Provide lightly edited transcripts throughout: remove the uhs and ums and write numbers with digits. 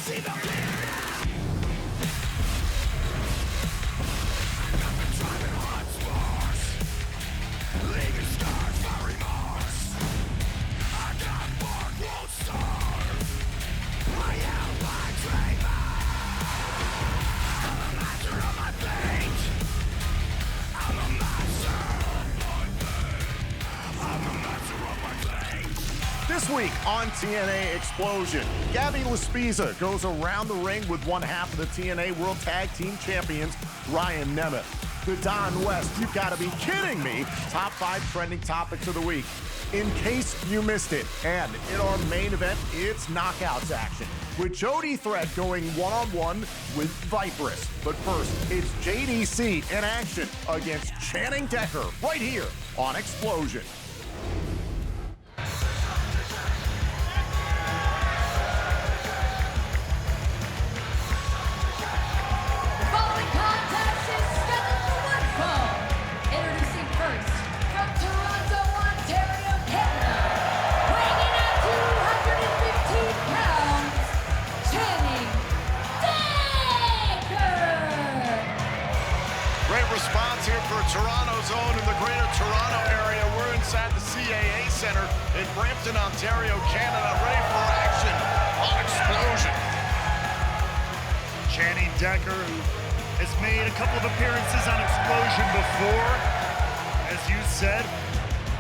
This week on TNA Xplosion, Gabby Laspiza goes around the ring with one half of the TNA World Tag Team Champions, Ryan Nemeth. The Don West, you've got to be kidding me, top 5 trending topics of the week. In case you missed it, and in our main event, it's knockouts action, with Jody Threat going one-on-one with Vipress. But first, it's JDC in action against Channing Decker right here on Xplosion. Response here for Toronto's own in the greater Toronto area. We're inside the CAA Center in Brampton, Ontario, Canada, ready for action on Xplosion. Channing Decker, who has made a couple of appearances on Xplosion before. As you said,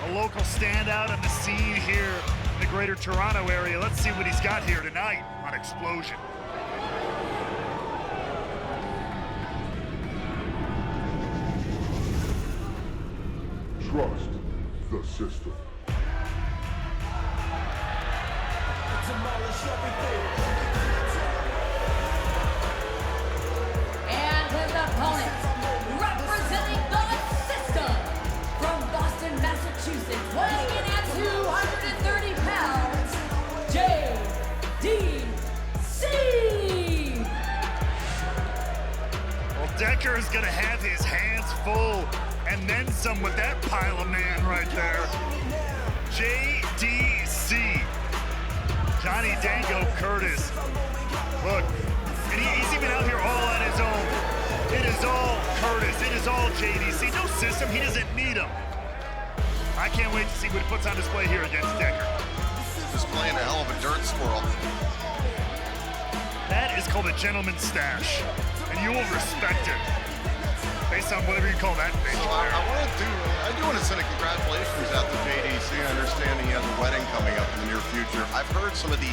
a local standout on the scene here in the greater Toronto area. Let's see what he's got here tonight on Xplosion. Trust the system. And his opponent, representing the system from Boston, Massachusetts, weighing in at 230 pounds, JDC. Well, Decker is going to have his hands full and then some with that pile of man right there. JDC. Johnny Dango Curtis. Look, and he's even out here all on his own. It is all Curtis. It is all JDC. No system. He doesn't need him. I can't wait to see what he puts on display here against Decker. Just playing a hell of a dirt squirrel. That is called a gentleman's stash, and you will respect it. Based on whatever you call that thing. So I do want to send a congratulations out to JDC. I understand he has a wedding coming up in the near future. I've heard some of the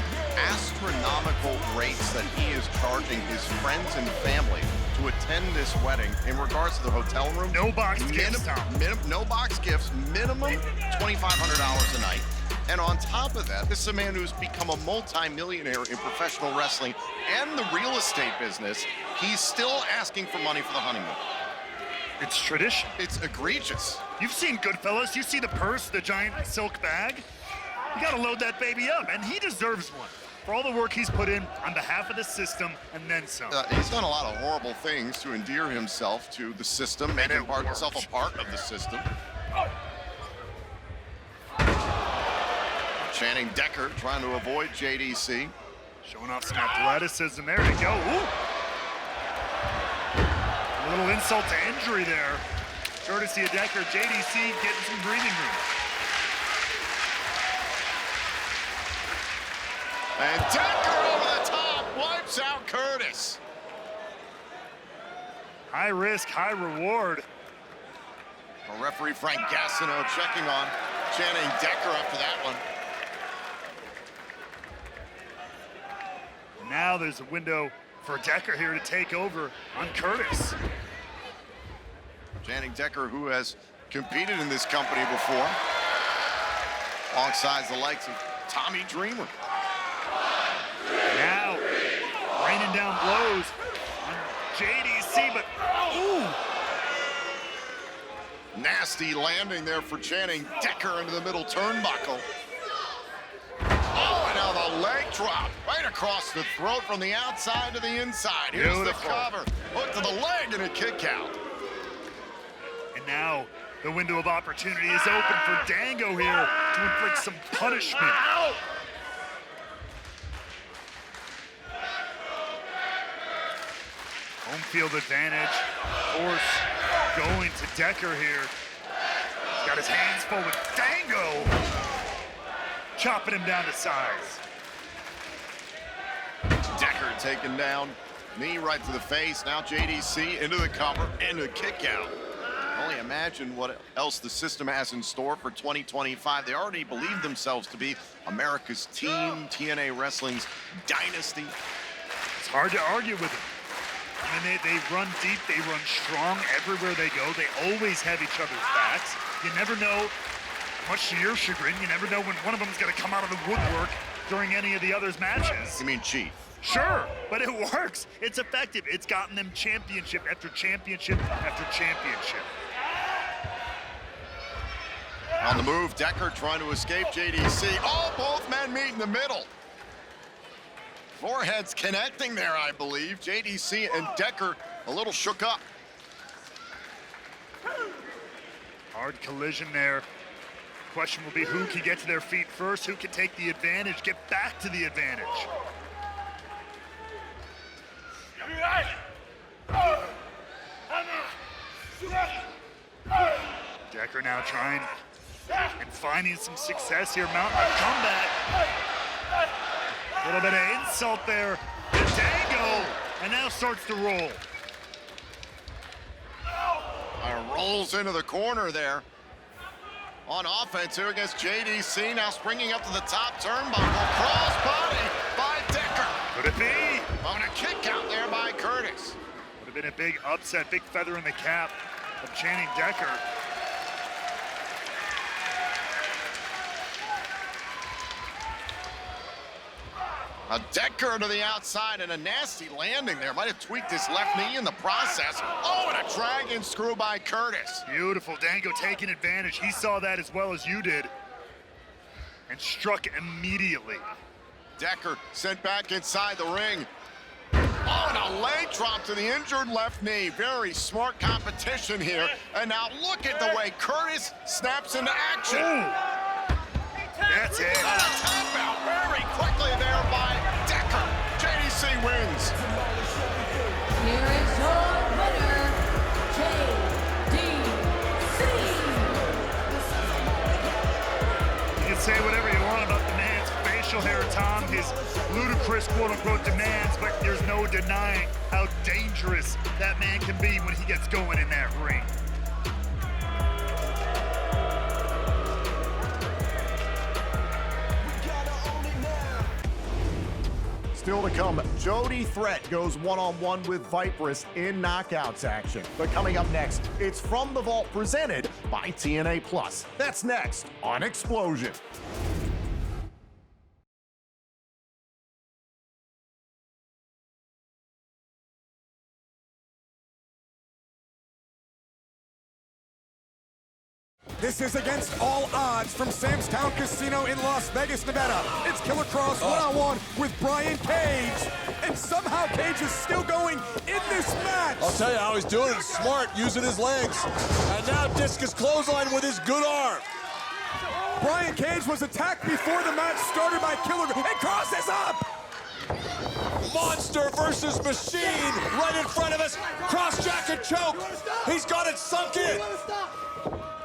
astronomical rates that he is charging his friends and family to attend this wedding in regards to the hotel room. No box gifts, Tom. No box gifts, minimum $2,500 a night. And on top of that, this is a man who's become a multi-millionaire in professional wrestling and the real estate business. He's still asking for money for the honeymoon. It's tradition. It's egregious. You've seen Goodfellas. You see the purse, the giant silk bag. You got to load that baby up, and he deserves one for all the work he's put in on behalf of the system and then some. He's done a lot of horrible things to endear himself to the system, making himself a part of the system. Channing Decker trying to avoid JDC. Showing off some athleticism. There you go. Ooh. A little insult to injury there. Courtesy of Decker, JDC getting some breathing room. And Decker over the top, wipes out Curtis. High risk, high reward. Well, referee Frank Gassino checking on Channing Decker after that one. Now there's a window for Decker here to take over on Curtis. Channing Decker, who has competed in this company before, alongside the likes of Tommy Dreamer. Now, raining down blows on JDC, but ooh! Nasty landing there for Channing Decker into the middle turnbuckle. Oh, and now the leg drop right across the throat from the outside to the inside. Here's Beautiful. the cover. Hook to the leg and a kick out. And now the window of opportunity is open for Dango here to inflict some punishment. field advantage. Of course, going to Decker here. He's got his hands full with Dango. Chopping him down to size. Decker taken down. Knee right to the face. Now JDC into the cover and a kick out. Only imagine what else the system has in store for 2025. They already believe themselves to be America's team, TNA Wrestling's dynasty. It's hard to argue with them. I mean, they run deep, they run strong everywhere they go. They always have each other's backs. You never know, much to your chagrin, you never know when one of them is going to come out of the woodwork during any of the others' matches. You mean cheat? Sure, but it works. It's effective. It's gotten them championship after championship after championship. On the move, Decker trying to escape JDC. Oh, both men meet in the middle. Foreheads connecting there, I believe. JDC and Decker a little shook up. Hard collision there. Question will be who can get to their feet first, who can take the advantage, get back to the advantage. Decker now trying and finding some success here, mounting a comeback. A little bit of insult there to Dango, and now starts to roll. Rolls into the corner there. On offense here against JDC, now springing up to the top turnbuckle. Cross body by Decker. Could it be? On a kick out there by Curtis. Would have been a big upset, big feather in the cap of Channing Decker. A Decker to the outside and a nasty landing there. Might have tweaked his left knee in the process. Oh, and a dragon screw by Curtis. Beautiful, Dango taking advantage. He saw that as well as you did and struck immediately. Decker sent back inside the ring. Oh, and a leg drop to the injured left knee. Very smart competition here. And now look at the way Curtis snaps into action. Ooh. That's it. And a tap out very quickly there by Decker. JDC wins. Here is your winner, JDC. You can say whatever you want about the man's facial hair, Tom, his ludicrous quote-unquote demands, but there's no denying how dangerous that man can be when he gets going in that ring. Still to come, Jody Threat goes one-on-one with Vipress in knockouts action. But coming up next, it's From the Vault presented by TNA Plus. That's next on Xplosion. This is against all odds from Sam's Town Casino in Las Vegas, Nevada. It's Killer Kross one-on-one with Brian Cage. And somehow Cage is still going in this match. I'll tell you how he's doing it smart, using his legs. And now discus clothesline with his good arm. Brian Cage was attacked before the match started by Killer, and Kross is up! Monster versus machine right in front of us. Cross jacket choke. He's got it sunk in.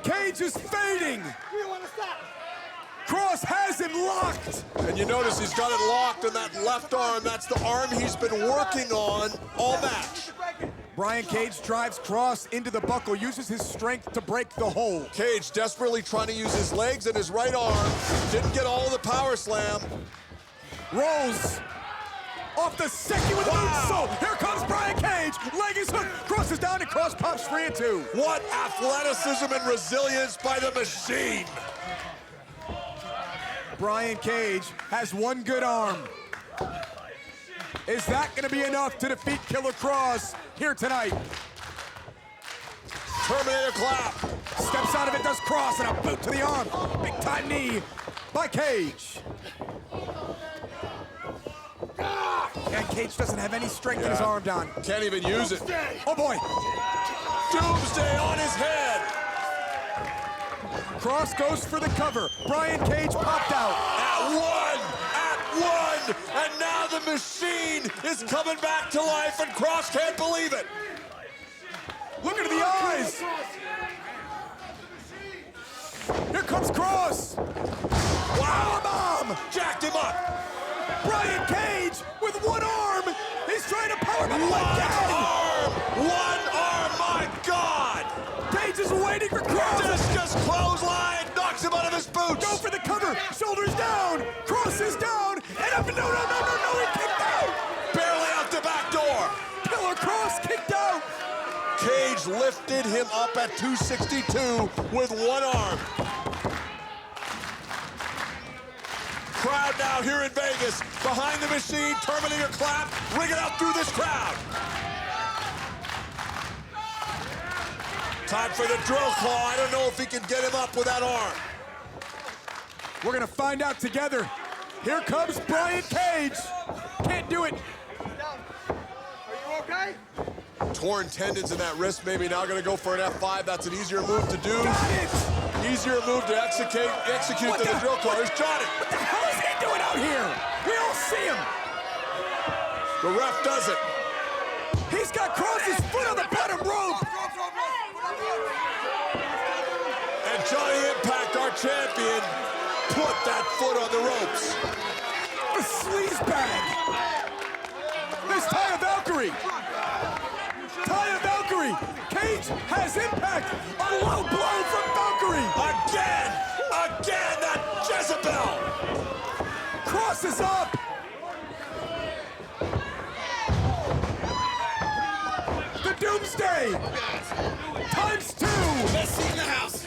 Cage is fading. Kross has him locked. And you notice he's got it locked on that left arm. That's the arm he's been working on all match. Brian Cage drives Kross into the buckle, uses his strength to break the hold. Cage desperately trying to use his legs and his right arm. Didn't get all the power slam. Rolls off the second with a moonsault. Here comes Brian Cage. Leg is hooked. Kross is down and Kross pops 3 and 2. What athleticism and resilience by the machine. Brian Cage has one good arm. Is that going to be enough to defeat Killer Kross here tonight? Terminator clap. Steps out of it, does Kross, and a boot to the arm. Big time knee by Cage. And Cage doesn't have any strength in his arm, Don. Can't even use it. Oh boy. Doomsday on his head. Kross goes for the cover. Brian Cage popped out. At one, and now the the Machine is coming back to life, and Cross can't believe it. Look into the eyes. Here comes Cross. Wow. Powerbomb. Jacked him up. Brian Cage with one arm. He's trying to powerbomb him One again. arm. One arm. My God. Cage is waiting for Cross. Discus clothesline knocks him out of his boots. Go for the cover. Shoulders down. Cross is down. And up. No. He kicked out. Barely out the back door. Killer Cross kicked out. Cage lifted him up at 262 with one arm. Crowd now here in Vegas, behind the Machine, Terminator clap, ring it out through this crowd. Time for the drill claw. I don't know if he can get him up with that arm. We're gonna find out together. Here comes Brian Cage. Can't do it. Torn tendons in that wrist, maybe now gonna go for an F5. That's an easier move to do. Got it. Easier move to execute What than the the- drill claw. Here's Johnny. What the hell is he doing out here? We all see him. The ref does it. He's got Cross's foot on the bottom rope. And Johnny Impact, our champion, put that foot on the ropes. A sleaze bag. There's Taya Valkyrie. Taya Valkyrie. Cage has Impact. A low blow from Valkyrie. Again, that Jezebel. Cross is up. The Doomsday. Times 2. Best seat in the house.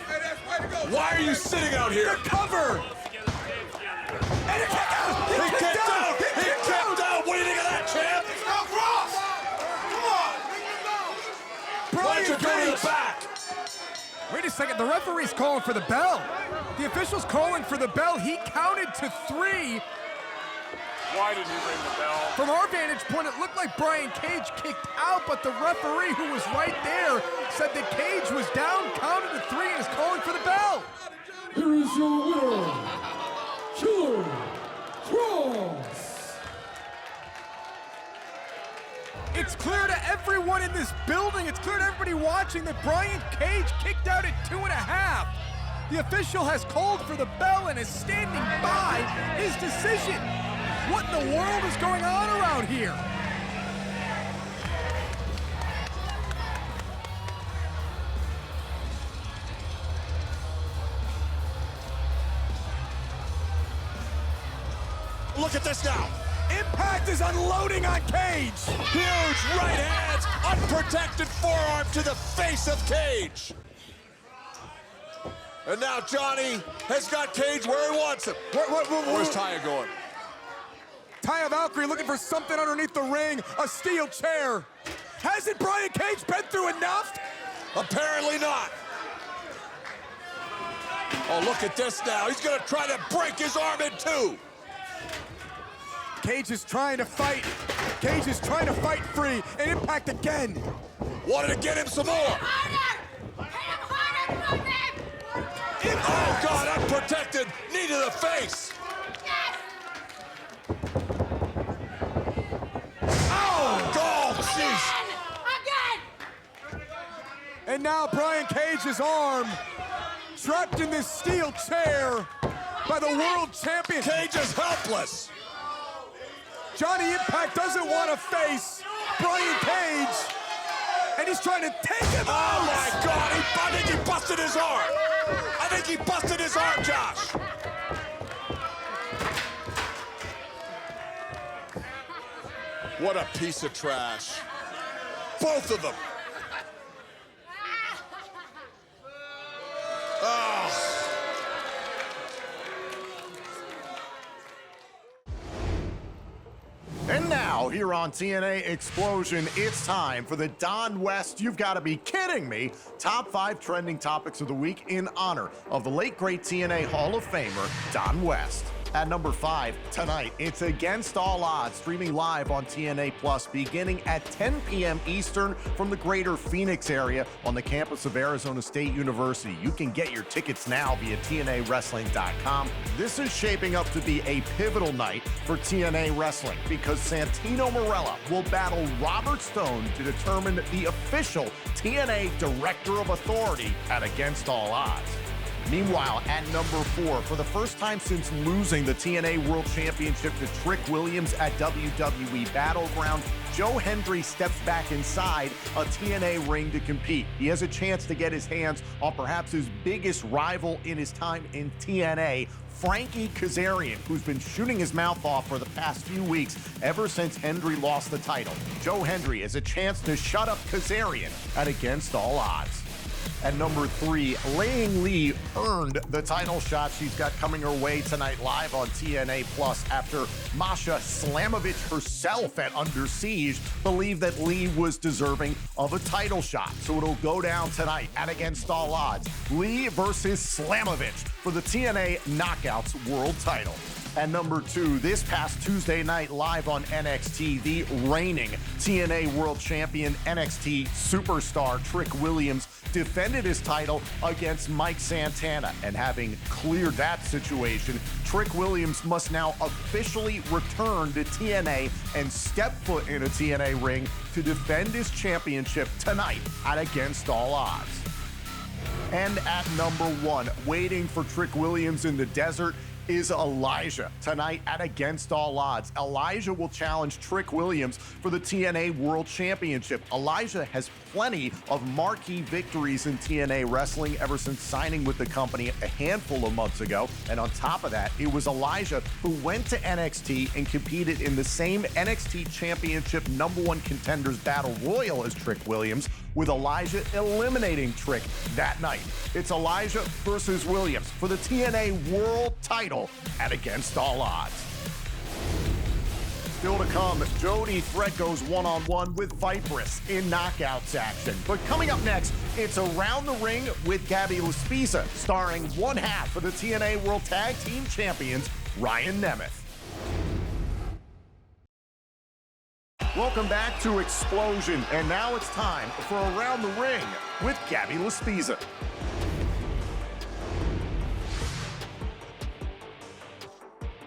Why are you sitting out here? The cover. And a kick out. He kicked out. He kicked out. What do you think of that, champ? Why don't you go to the back? Wait a second, the referee's calling for the bell. The official's calling for the bell. He counted to 3. Why did he ring the bell? From our vantage point, it looked like Brian Cage kicked out, but the referee, who was right there, said that Cage was down, counted to 3, and is calling for the bell. Here is your winner, Killer Cross. It's clear to everyone in this building, it's clear to everybody watching that Brian Cage kicked out at 2.5. The official has called for the bell and is standing by his decision. What in the world is going on around here? Look at this now. Impact is unloading on Cage. Huge right hands, unprotected forearm to the face of Cage. And now Johnny has got Cage where he wants him. Where's Taya going? Taya Valkyrie looking for something underneath the ring, a steel chair. Hasn't Brian Cage been through enough? Apparently not. Oh, look at this now. He's gonna try to break his arm in two. Cage is trying to fight. Cage is trying to fight free, and Impact again. Wanted to get him some more. Oh, God, unprotected. Knee to the face. Oh, jeez. And now Brian Cage's arm trapped in this steel chair by the world champion. Cage is helpless. Johnny Impact doesn't want to face Brian Cage, and he's trying to take him out. Oh, my God. I think he busted his arm. I think he busted his arm, Josh. What a piece of trash. Both of them. Oh. And now, here on TNA Xplosion, it's time for the Don West, you've got to be kidding me, top 5 trending topics of the week in honor of the late great TNA Hall of Famer, Don West. At number 5, tonight, it's Against All Odds, streaming live on TNA Plus beginning at 10 p.m. Eastern from the greater Phoenix area on the campus of Arizona State University. You can get your tickets now via TNAWrestling.com. This is shaping up to be a pivotal night for TNA Wrestling because Santino Marella will battle Robert Stone to determine the official TNA Director of Authority at Against All Odds. Meanwhile, at number 4, for the first time since losing the TNA World Championship to Trick Williams at WWE Battleground, Joe Hendry steps back inside a TNA ring to compete. He has a chance to get his hands on perhaps his biggest rival in his time in TNA, Frankie Kazarian, who's been shooting his mouth off for the past few weeks ever since Hendry lost the title. Joe Hendry has a chance to shut up Kazarian at Against All Odds. At number 3, Laying Lee earned the title shot she's got coming her way tonight live on TNA Plus after Masha Slamovich herself at Under Siege believed that Lee was deserving of a title shot. So it'll go down tonight at Against All Odds. Lee versus Slamovich for the TNA Knockouts World title. At number 2, this past Tuesday night live on NXT, the reigning TNA World Champion NXT Superstar Trick Williams defended his title against Mike Santana. And having cleared that situation, Trick Williams must now officially return to TNA and step foot in a TNA ring to defend his championship tonight at Against All Odds. And at number 1, waiting for Trick Williams in the desert, is Elijah tonight at Against All Odds. Elijah will challenge Trick Williams for the TNA World Championship. Elijah has plenty of marquee victories in TNA wrestling ever since signing with the company a handful of months ago. And on top of that, it was Elijah who went to NXT and competed in the same NXT Championship #1 Contenders Battle Royal as Trick Williams, with Elijah eliminating Trick that night. It's Elijah versus Williams for the TNA World title at Against All Odds. Still to come, Jody Threat goes one-on-one with Vipress in Knockouts action. But coming up next, it's Around the Ring with Gabby Laspisa, starring one half of the TNA World Tag Team Champions, Ryan Nemeth. Welcome back to Xplosion, and now it's time for Around the Ring with Gabby Laspisa.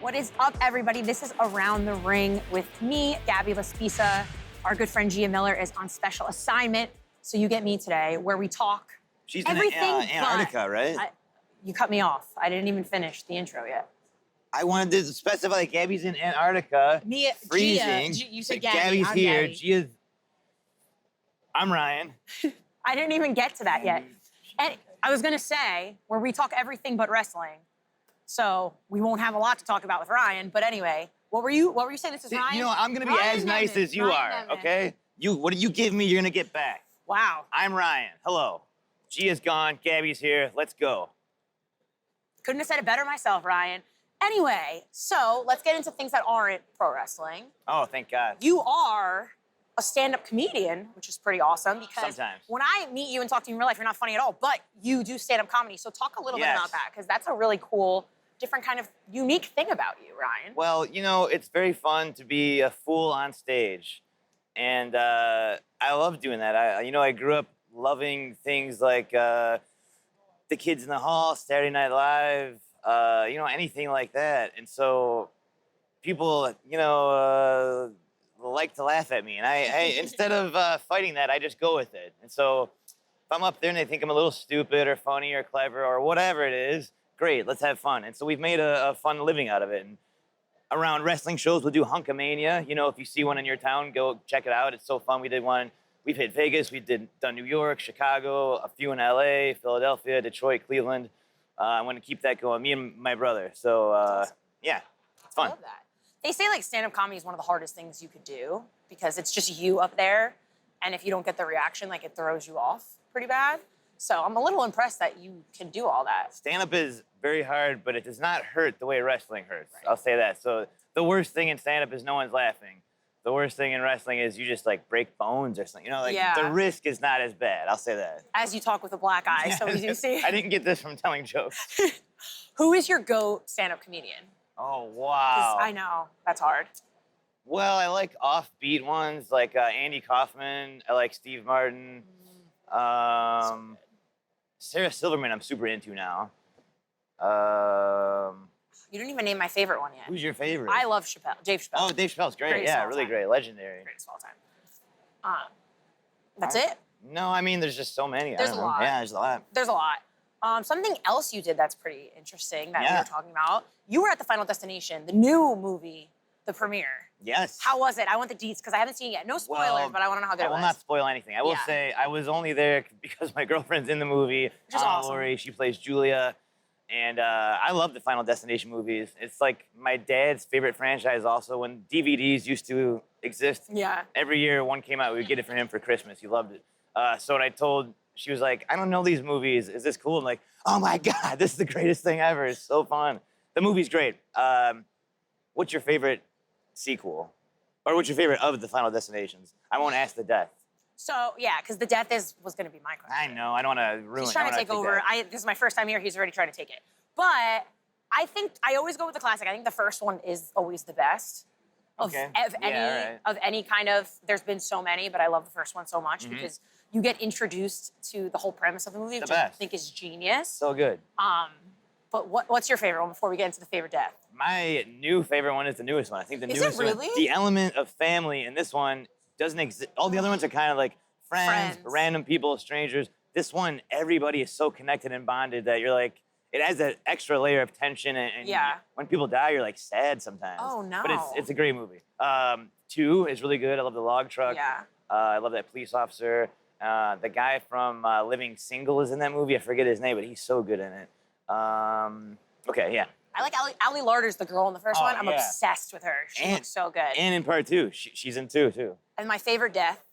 What is up, everybody? This is Around the Ring with me, Gabby Laspisa. Our good friend Gia Miller is on special assignment, so you get me today, where we talk She's everything in Antarctica, right? You cut me off. I didn't even finish the intro yet. I wanted to specify that Gabby's in Antarctica, freezing. Gia, you said Gabby. Gabby's I'm here. Gabby. Gia's. I'm Ryan. I didn't even get to that yet. And I was gonna say, where we talk everything but wrestling. So we won't have a lot to talk about with Ryan. But anyway, what were you saying? This is Ryan? You know, I'm gonna be Ryan as nice Nemeth. as you Ryan are, Nemeth. okay? What do you give me, you're gonna get back. Wow. I'm Ryan. Hello. Gia's gone. Gabby's here. Let's go. Couldn't have said it better myself, Ryan. Anyway, so let's get into things that aren't pro wrestling. Oh, thank God. You are a stand-up comedian, which is pretty awesome because Sometimes. when I meet you and talk to you in real life, you're not funny at all, but you do stand-up comedy. So talk a little bit Yes. about that because that's a really cool, different kind of unique thing about you, Ryan. Well, you know, it's very fun to be a fool on stage. And I love doing that. I grew up loving things like The Kids in the Hall, Saturday Night Live, anything like that. And so people, like to laugh at me. And I instead of fighting that, I just go with it. And so if I'm up there and they think I'm a little stupid or funny or clever or whatever it is, great, let's have fun. And so we've made a fun living out of it. And around wrestling shows, we'll do Hunkamania. You know, if you see one in your town, go check it out. It's so fun. We did one. We've hit Vegas. We've done New York, Chicago, a few in LA, Philadelphia, Detroit, Cleveland. I want to keep that going. Me and my brother. So, yeah, it's fun. I love that. They say like stand-up comedy is one of the hardest things you could do because it's just you up there. And if you don't get the reaction, like it throws you off pretty bad. So I'm a little impressed that you can do all that. Stand-up is very hard, but it does not hurt the way wrestling hurts. Right. I'll say that. So the worst thing in stand-up is no one's laughing. The worst thing in wrestling is you just like break bones or something. You know, like Yeah. the risk is not as bad. I'll say that. As you talk with a black eye, so we do see. I didn't get this from telling jokes. Who is your GOAT stand-up comedian? Oh, 'Cause wow. I know, that's hard. Well, I like offbeat ones like Andy Kaufman. I like Steve Martin. Sarah Silverman, I'm super into now. You didn't even name my favorite one yet. Who's your favorite? I love Chappelle, Dave Chappelle. Oh, Dave Chappelle's great. Greatest of Yeah, all really time. great. Legendary. Greatest of all time. That's it? No, I mean, there's just so many. There's I don't a know. lot. Yeah, there's a lot. There's a lot. Something else you did that's pretty interesting that we Yeah. were talking about. You were at the Final Destination, the new movie, the premiere. Yes. How was it? I want the deets because I haven't seen it yet. No spoilers, Well, but I want to know how good I it will was. not spoil anything. I will Yeah. say I was only there because my girlfriend's in the movie. Which is awesome. Lori, she plays Julia. And I love the Final Destination movies. It's like my dad's favorite franchise also. When DVDs used to exist, Yeah. every year one came out, we would get it for him for Christmas. He loved it. So when I told, she was like, I don't know these movies. Is this cool? I'm like, oh my God, this is the greatest thing ever. It's so fun. The movie's great. What's your favorite sequel? Or what's your favorite of the Final Destinations? I won't ask the death. So, yeah, because the death was going to be my question. I know, I don't want to ruin it. He's trying to take over. This is my first time here. He's already trying to take it. But I think I always go with the classic. I think the first one is always the best of, Okay. of any Yeah, right. of any kind of. There's been so many, but I love the first one so much because you get introduced to the whole premise of the movie, which I best. think is genius. So good. But what's your favorite one before we get into the favorite death? My new favorite one is the newest one. I think the Is it newest one. really? The element of family in this one doesn't exist. All the other ones are kind of like friends, random people, strangers. This one, everybody is so connected and bonded that you're like, it adds that extra layer of tension. And Yeah. when people die, you're like sad sometimes. Oh, no. But it's a great movie. 2 is really good. I love the log truck. Yeah. I love that police officer. The guy from Living Single is in that movie. I forget his name, but he's so good in it. Okay, yeah. I like Ali Larder's the girl in the first Oh, one. I'm yeah. obsessed with her. She looks so good. And in part 2, she's in 2 too. And my favorite death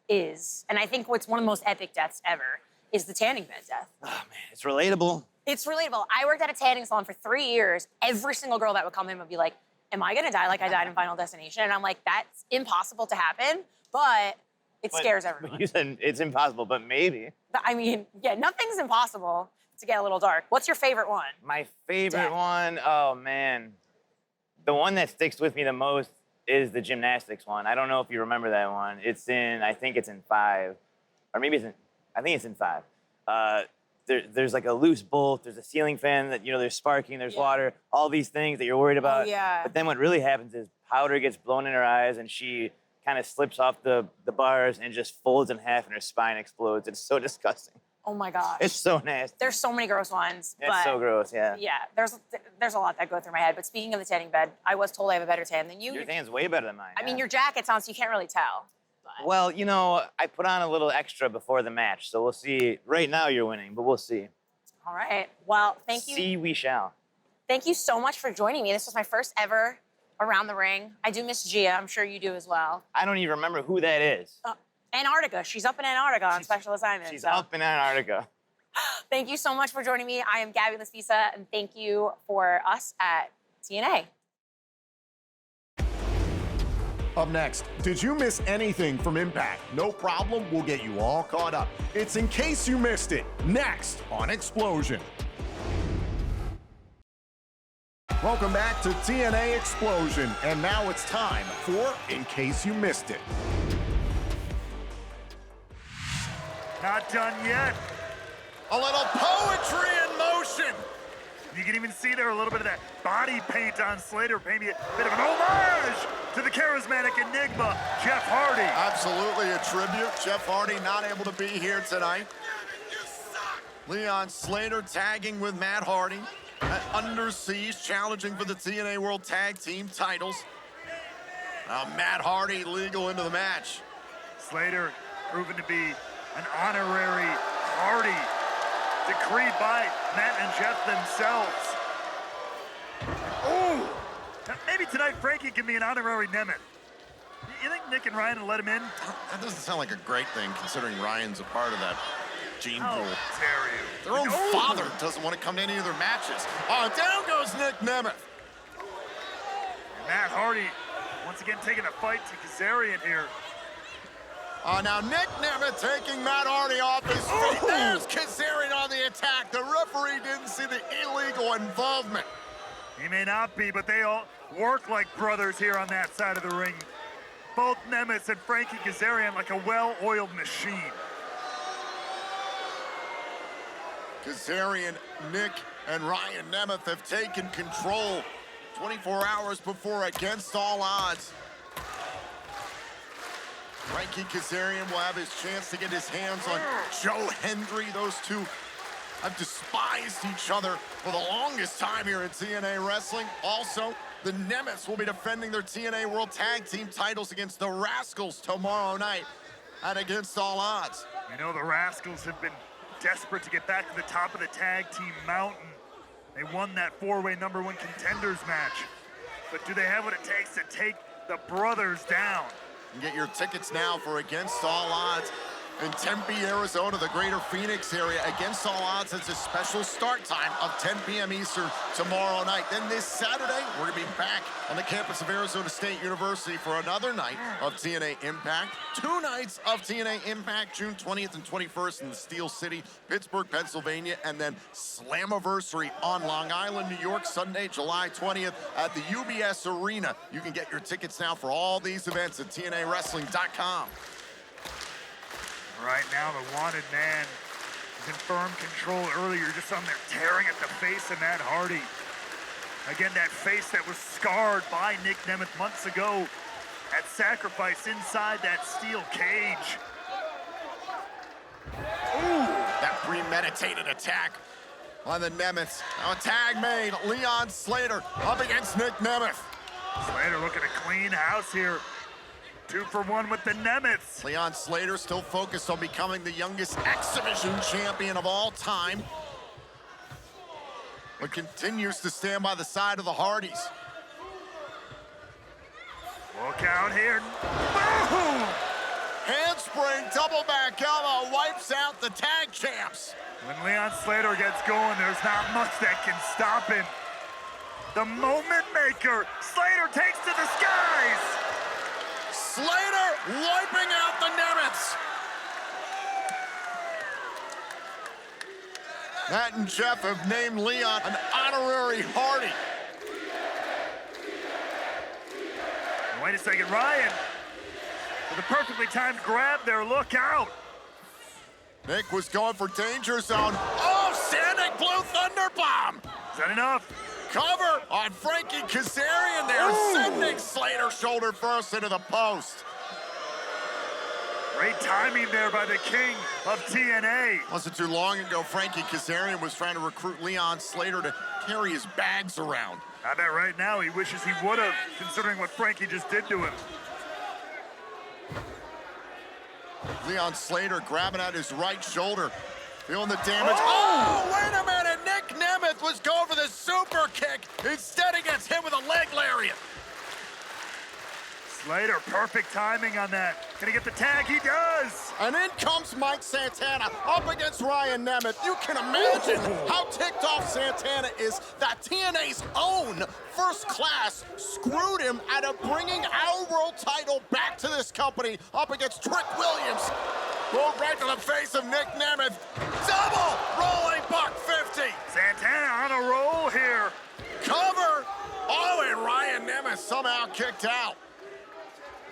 is, and I think what's one of the most epic deaths ever, is the tanning bed death. Oh man, it's relatable. It's relatable. I worked at a tanning salon for 3 years. Every single girl that would come in would be like, am I gonna die like I died in Final Destination? And I'm like, that's impossible to happen, but it scares everyone. You said it's impossible, but maybe. I mean, yeah, nothing's impossible to get a little dark. What's your favorite one? My favorite Death. one, oh man. The one that sticks with me the most is the gymnastics one. I don't know if you remember that one. I think it's in 5. Or maybe I think it's in 5. There's like a loose bolt, there's a ceiling fan that, there's sparking, there's water, all these things that you're worried about. yeah. But then what really happens is powder gets blown in her eyes and she kind of slips off the bars and just folds in half and her spine explodes. It's so disgusting. Oh my gosh. It's so nasty. There's so many gross ones. It's but so gross, yeah. Yeah, there's a lot that go through my head. But speaking of the tanning bed, I was told I have a better tan than you. Your tan's way better than mine. I mean, yeah. your jacket's on, so you can't really tell. But Well, I put on a little extra before the match, so we'll see. Right now you're winning, but we'll see. all right. Well, thank you. See, we shall. Thank you so much for joining me. This was my first ever around the ring. I do miss Gia. I'm sure you do as well. I don't even remember who that is. Antarctica. She's up in Antarctica on special assignment. She's so. up in Antarctica. Thank you so much for joining me. I am Gabby Laspisa, and thank you for us at TNA. Up next, did you miss anything from Impact? No problem, we'll get you all caught up. It's In Case You Missed It, next on Xplosion. Welcome back to TNA Xplosion, and now it's time for In Case You Missed It. Not done yet. A little poetry in motion. You can even see there a little bit of that body paint on Slater, maybe a bit of an homage to the charismatic enigma, Jeff Hardy. Absolutely a tribute. Jeff Hardy not able to be here tonight. Leon Slater tagging with Matt Hardy. Under Siege challenging for the TNA World Tag Team titles. Matt Hardy legal into the match. Slater proven to be an honorary Hardy, decreed by Matt and Jeff themselves. Ooh! Now maybe tonight Frankie can be an honorary Nemeth. You think Nick and Ryan will let him in? That doesn't sound like a great thing, considering Ryan's a part of that gene How pool. dare you? Their own Ooh. father doesn't want to come to any of their matches. Oh, down goes Nick Nemeth. And Matt Hardy, once again taking a fight to Kazarian here. Now Nick Nemeth taking Matt Hardy off his feet. There's Kazarian on the attack. The referee didn't see the illegal involvement. He may not be, but they all work like brothers here on that side of the ring. Both Nemeth and Frankie Kazarian like a well-oiled machine. Kazarian, Nick, and Ryan Nemeth have taken control 24 hours before Against All Odds. Frankie Kazarian will have his chance to get his hands on Joe Hendry. Those two have despised each other for the longest time here in TNA Wrestling. Also, the Nemeths will be defending their TNA World Tag Team titles against the Rascals tomorrow night at Against All Odds. You know, the Rascals have been desperate to get back to the top of the tag team mountain. They won that four-way #1 contenders match. But do they have what it takes to take the brothers down? You can get your tickets now for Against All Odds in Tempe, Arizona, the greater Phoenix area. Against All Odds has a special start time of 10 p.m. Eastern tomorrow night. Then this Saturday, we're going to be back on the campus of Arizona State University for another night of TNA Impact. 2 nights of TNA Impact, June 20th and 21st in Steel City, Pittsburgh, Pennsylvania, and then Slammiversary on Long Island, New York, Sunday, July 20th at the UBS Arena. You can get your tickets now for all these events at TNAWrestling.com. Right now, the wanted man is in firm control earlier, just on there tearing at the face of Matt Hardy. Again, that face that was scarred by Nick Nemeth months ago at Sacrifice inside that steel cage. Ooh, that premeditated attack on the Nemeths. Now a tag made, Leon Slater up against Nick Nemeth. Slater looking to clean house here. 2 for 1 with the Nemeths. Leon Slater still focused on becoming the youngest Xplosion champion of all time, but continues to stand by the side of the Hardys. Look out here. Boom! Handspring, double back elbow, wipes out the tag champs. When Leon Slater gets going, there's not much that can stop him. The moment maker. Slater takes to the skies. Slater wiping out the Nemeths. Matt and Jeff have named Leon an honorary Hardy. Wait a second, Ryan. With a perfectly timed grab there, look out. Nick was going for danger zone. Oh, Sandek Blue Thunder Bomb. Is that enough? Cover on Frankie Kazarian there. Sending Slater shoulder first into the post. Great timing there by the king of TNA. Wasn't too long ago, Frankie Kazarian was trying to recruit Leon Slater to carry his bags around. I bet right now he wishes he would have, considering what Frankie just did to him. Leon Slater grabbing at his right shoulder. Feeling the damage. Oh, wait a minute. Nick Nemeth was going for the super kick. Instead, he gets hit with a leg lariat. Slater, perfect timing on that. Can he get the tag? He does. And in comes Mike Santana up against Ryan Nemeth. You can imagine how ticked off Santana is that TNA's own First Class screwed him out of bringing our world title back to this company up against Trick Williams. Rolled right to the face of Nick Nemeth. Double rolling buck 50. Santana on a roll here. Cover. Oh, and Ryan Nemeth somehow kicked out.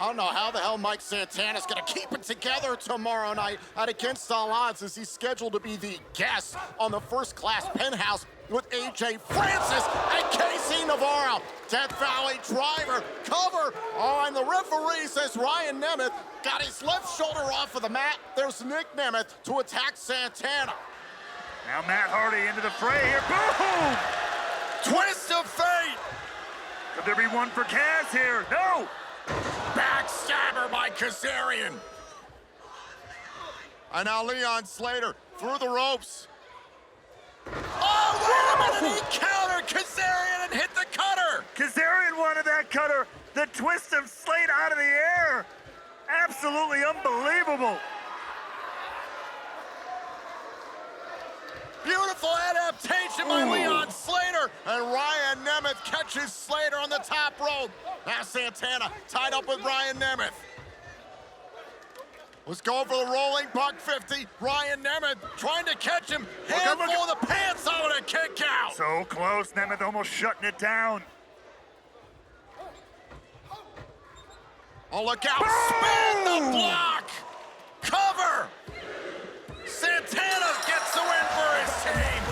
I don't know how the hell Mike Santana's gonna keep it together tomorrow night at Against All Odds, as he's scheduled to be the guest on the First Class Penthouse with AJ Francis and Casey Navarro. Death Valley Driver, cover. Oh, and the referee says Ryan Nemeth got his left shoulder off of the mat. There's Nick Nemeth to attack Santana. Now Matt Hardy into the fray here. Boom! Twist of fate. Could there be one for Kaz here? No! Backstabber by Kazarian. And now Leon Slater through the ropes. Oh, wait a minute! He countered Kazarian and hit the cutter. Kazarian wanted that cutter. The twist of Slate out of the air. Absolutely unbelievable. Beautiful adaptation by Leon Slater, and Ryan Nemeth catches Slater on the top rope. Now Santana tied up with Ryan Nemeth. Was going for the rolling buck 50. Ryan Nemeth trying to catch him. Handful of the pants out and a kick out. So close, Nemeth almost shutting it down. Oh, look out. Spin the block. Cover. Santana gets the win for his team.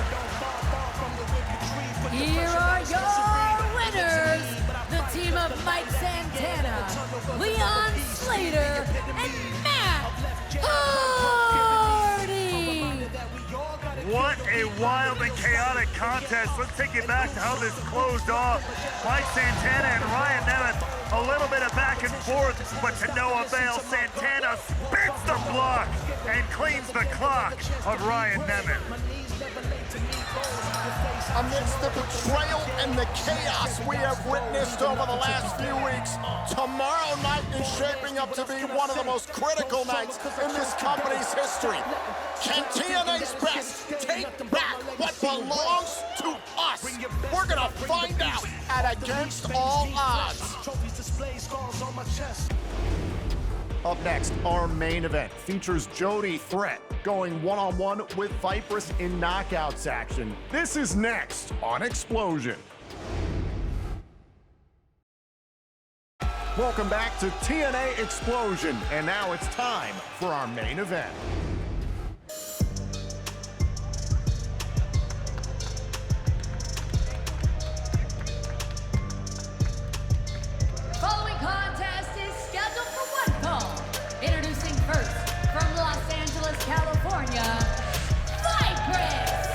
Here are your winners, the team of Mike Santana, Leon Slater, and Matt Hardy. What a wild and chaotic contest. Let's take you back to how this closed off. Mike Santana and Ryan Nemeth, a little bit of back and forth, but to no avail. Santana spins the block and cleans the clock of Ryan Nemeth. Amidst the betrayal and the chaos we have witnessed over the last few weeks, tomorrow night is shaping up to be one of the most critical nights in this company's history. Can TNA's best take back what belongs to us? We're gonna find out at Against All Odds. Up next, our main event features Jody Threat going one-on-one with Vipress in knockouts action. This is next on Xplosion. Welcome back to TNA Xplosion, and now it's time for our main event. Following contest is scheduled for one fall. Introducing first, from Los Angeles, California, Vipress.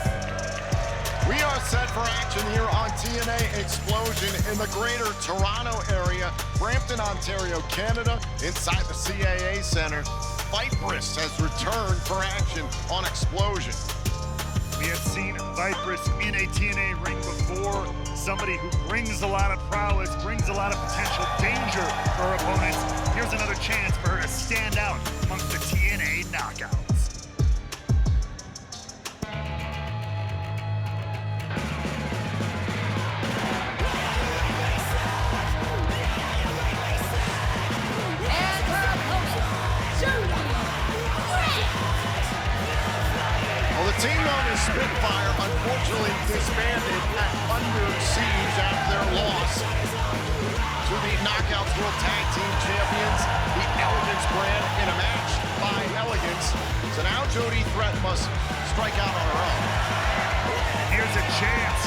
We are set for action here on TNA Xplosion in the greater Toronto area, Brampton, Ontario, Canada, inside the CAA Center. Vipress has returned for action on Xplosion. We have seen Vipress in a TNA ring before. Somebody who brings a lot of prowess, brings a lot of potential danger for her opponents. Here's another chance for her to stand out amongst the TNA knockouts. And her opponent, Jody Threat. Well, the team known as Spitfire unfortunately disbanded at Under Siege after their loss to the Knockouts World Tag Team Champions, the Elegance brand, in a match by Elegance. So now Jody Threat must strike out on her own. Here's a chance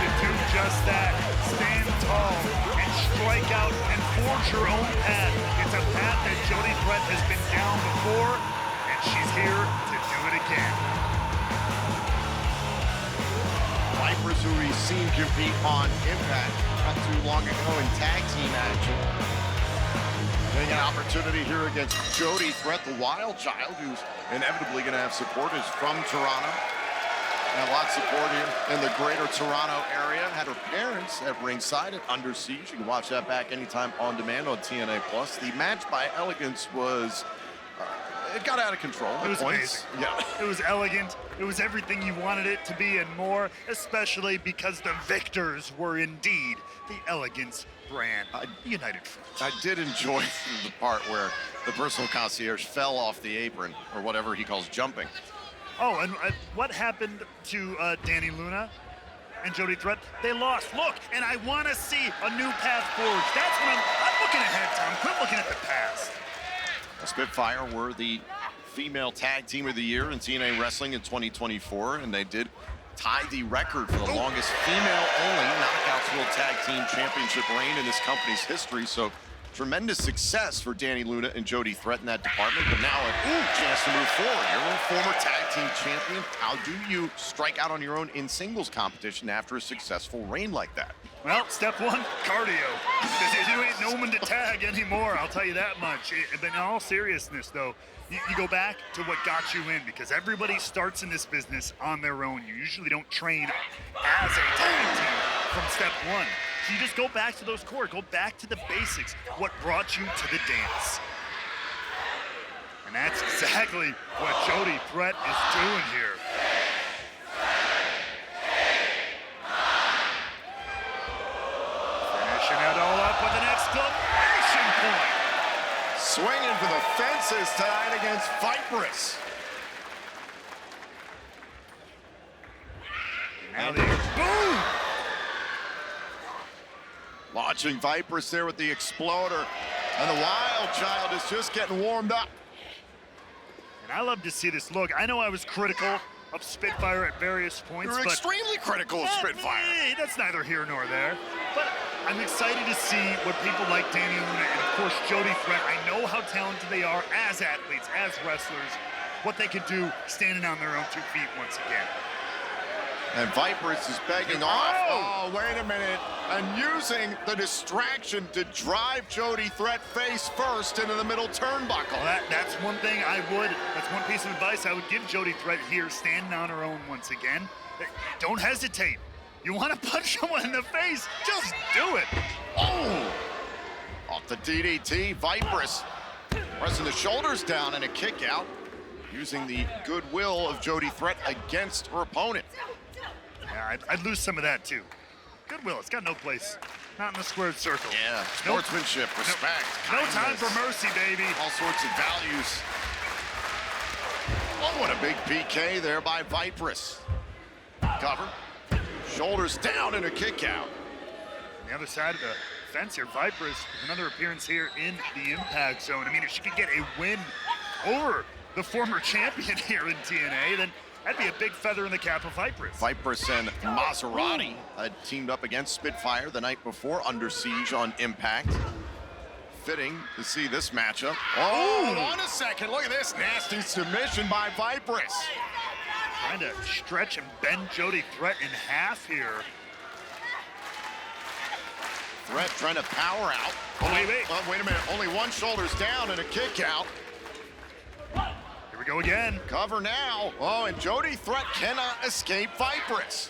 to do just that. Stand tall and strike out and forge your own path. It's a path that Jody Threat has been down before, and she's here to do it again. Vipress, who we've seen compete on Impact not too long ago in tag team action. Getting an opportunity here against Jody Threat, the wild child, who's inevitably going to have supporters from Toronto. And a lot of support here in the greater Toronto area. Had her parents at ringside at Under Siege. You can watch that back anytime on demand on TNA+. The match by Elegance was... it got out of control. It was amazing. Yeah. It was elegant. It was everything you wanted it to be and more, especially because the victors were indeed the Elegance brand, United Front. I did enjoy the part where the personal concierge fell off the apron, or whatever he calls jumping. Oh, and what happened to Danny Luna and Jody Threat? They lost. Look, and I want to see a new path forward. That's what I'm looking ahead, Tom. Quit looking at the past. Spitfire were the female tag team of the year in TNA Wrestling in 2024, and they did tie the record for the longest female-only Knockouts World Tag Team Championship reign in this company's history. So tremendous success for Danny Luna and Jody Threat in that department, but now a chance to move forward. You're a former tag team champion. How do you strike out on your own in singles competition after a successful reign like that? Well, step one, cardio. Because you ain't no one to tag anymore, I'll tell you that much. But in all seriousness, though, you go back to what got you in, because everybody starts in this business on their own. You usually don't train as a tag team from step one. So you just go back to those core, go back to the basics, what brought you to the dance. And that's exactly what Jody Threat is doing here. Finishing it all up with an exclamation point. swinging for the fences tonight against Vipress. Now they boom! Launching Vipress there with the exploder. And the Wild Child is just getting warmed up. And I love to see this look. I know I was critical of Spitfire at various points. You're but extremely critical of Spitfire. That's neither here nor there. But I'm excited to see what people like Danny Luna and, of course, Jody Threat. I know how talented they are as athletes, as wrestlers, what they could do standing on their own 2 feet once again. And Vipress is begging off. Oh, wait a minute. And using the distraction to drive Jody Threat face first into the middle turnbuckle. Well, that's one thing that's one piece of advice I would give Jody Threat here, standing on her own once again. Don't hesitate. You want to punch someone in the face, just do it. Oh! Off the DDT, Vipress pressing the shoulders down and a kick out, using the goodwill of Jody Threat against her opponent. Yeah, I'd lose some of that too. Goodwill, it's got no place. Not in the squared circle. Yeah, sportsmanship, respect, No time kindness, for mercy, baby. all sorts of values. Oh, what a big PK there by Vipress. Cover, shoulders down and a kick out. On the other side of the fence here, Vipress, another appearance here in the Impact Zone. I mean, if she could get a win over the former champion here in TNA, then that'd be a big feather in the cap of Vipress. Vipress and Maserati had teamed up against Spitfire the night before Under Siege on Impact. Fitting to see this matchup. Oh, hold on a second. Look at this nasty submission by Vipress. Trying to stretch and bend Jody Threat in half here. Threat trying to power out. Oh, wait. Oh, wait a minute. Only one shoulder's down and a kick out. Here we go again. Cover now. Oh, and Jody Threat cannot escape Vipress.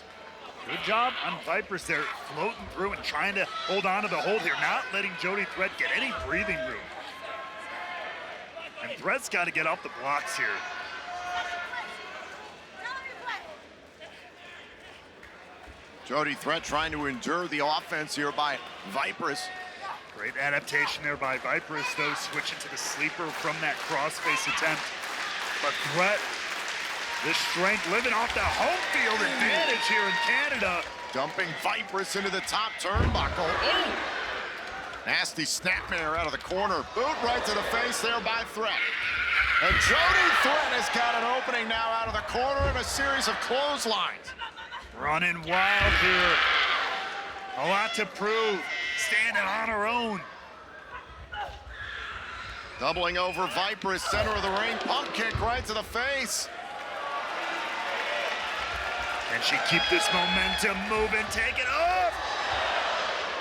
Good job on Vipress there, floating through and trying to hold on to the hold here, not letting Jody Threat get any breathing room. And Threat's got to get off the blocks here. Jody Threat trying to endure the offense here by Vipress. Great adaptation there by Vipress, though, switching to the sleeper from that crossface attempt. But Threat, the strength living off the home field advantage here in Canada. Dumping Vipress into the top turnbuckle. Oh! Nasty snapmare out of the corner. Boot right to the face there by Threat. And Jody Threat has got an opening now out of the corner and a series of clotheslines. Running wild here. A lot to prove. Standing on her own. Doubling over Vipress, center of the ring. Pump kick right to the face. Can she keep this momentum moving? Take it off.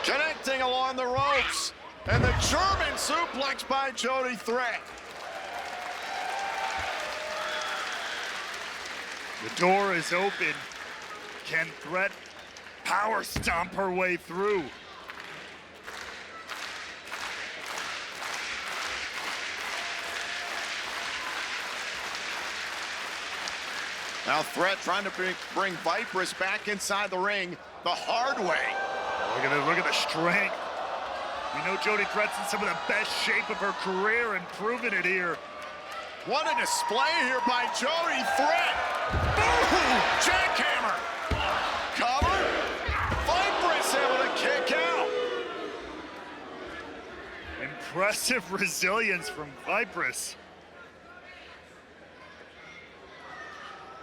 Connecting along the ropes. And the German suplex by Jody Threat. The door is open. Can Threat power stomp her way through? Now Threat trying to bring Vipress back inside the ring the hard way. Look at the strength. We know Jody Threat's in some of the best shape of her career and proving it here. What a display here by Jody Threat. Boom! Jackhammer. Cover. Vipress able to kick out. Impressive resilience from Vipress.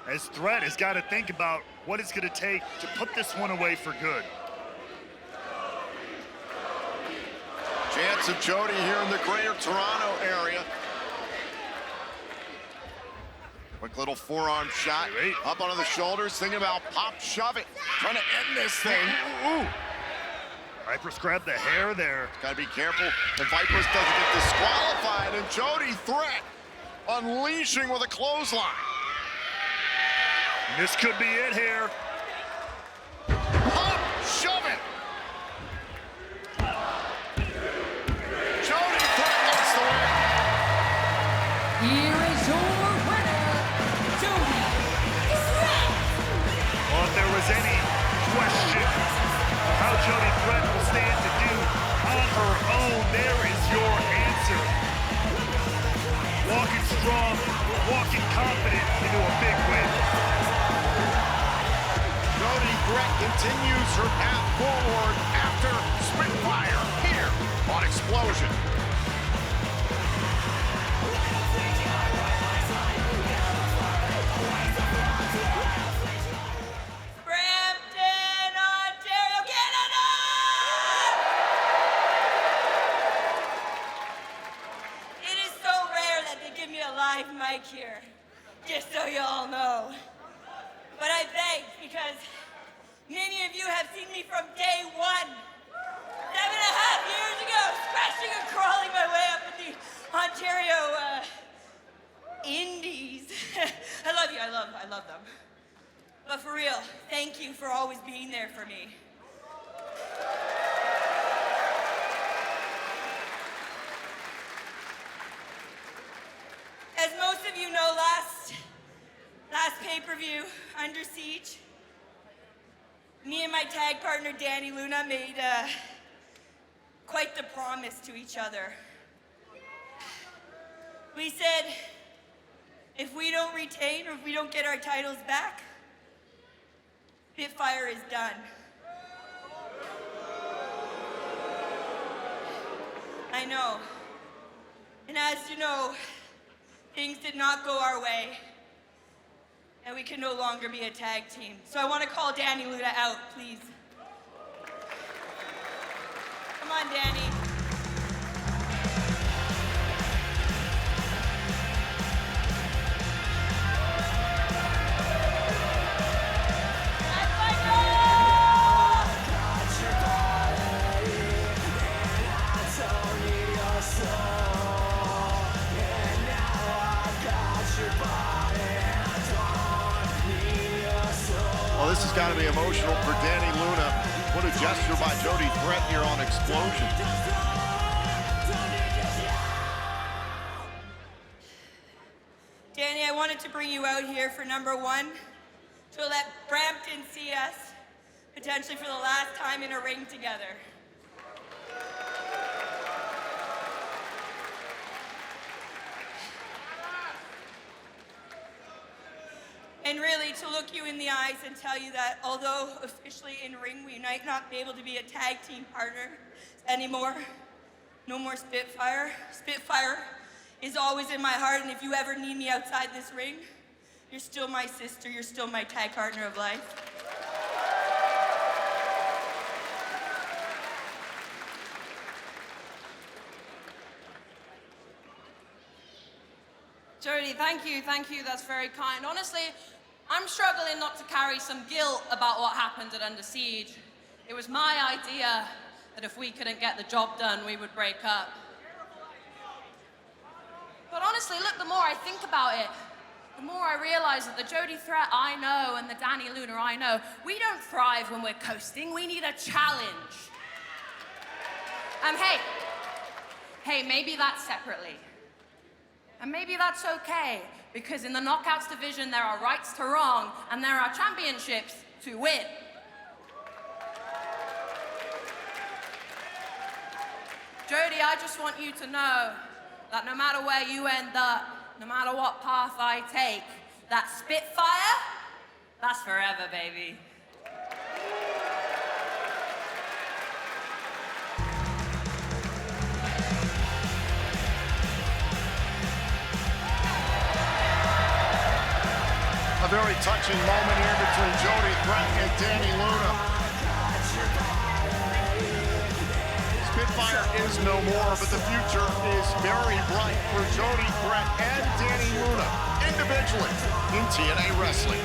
As Threat has got to think about what it's going to take to put this one away for good. Chance of Jody here in the greater Toronto area. Quick little forearm shot. Up onto the shoulders, thinking about pop shove it. Trying to end this thing. Ooh. Vipress grabbed the hair there. Gotta be careful that Vipress doesn't get disqualified. And Jody Threat unleashing with a clothesline. And this could be it here. Pop, shove it. Jody Threat gets the win. Here is your winner, Jody Threat. Well, if there was any question of how Jody Threat will stand to do on her own, there is your answer. confident into a big win. Jody Threat continues her path forward after Spitfire here on Xplosion. Here, just so you all know. But I begged because many of you have seen me from day one, 7.5 years ago, scratching and crawling my way up in the Ontario Indies. I love you, I love them. But for real, thank you for always being there for me. As most of you know, last pay-per-view, Under Siege, me and my tag partner, Danny Luna, made quite the promise to each other. We said, if we don't retain or if we don't get our titles back, Spitfire is done. I know. And as you know, things did not go our way, and we can no longer be a tag team. So I want to call Danny Luna out, please. Come on, Danny. Well, this has got to be emotional for Danny Luna. What a gesture by Jody Threat here on Xplosion. Danny, I wanted to bring you out here for number one, to let Brampton see us, potentially for the last time in a ring together. And really, to look you in the eyes and tell you that although officially in ring we might not be able to be a tag team partner anymore, no more Spitfire. Spitfire is always in my heart, and if you ever need me outside this ring, you're still my sister, you're still my tag partner of life. Jody, thank you, that's very kind. Honestly, I'm struggling not to carry some guilt about what happened at Under Siege. It was my idea that if we couldn't get the job done, we would break up. But honestly, look, the more I think about it, the more I realize that the Jody Threat I know and the Danny Luna I know, we don't thrive when we're coasting, we need a challenge. And hey, maybe that's separately. And maybe that's okay, because in the Knockouts division, there are rights to wrong, and there are championships to win. Jody, I just want you to know that no matter where you end up, no matter what path I take, that Spitfire, that's forever, baby. A very touching moment here between Jody Threat and Danny Luna. Spitfire is no more, but the future is very bright for Jody Threat and Danny Luna individually in TNA Wrestling.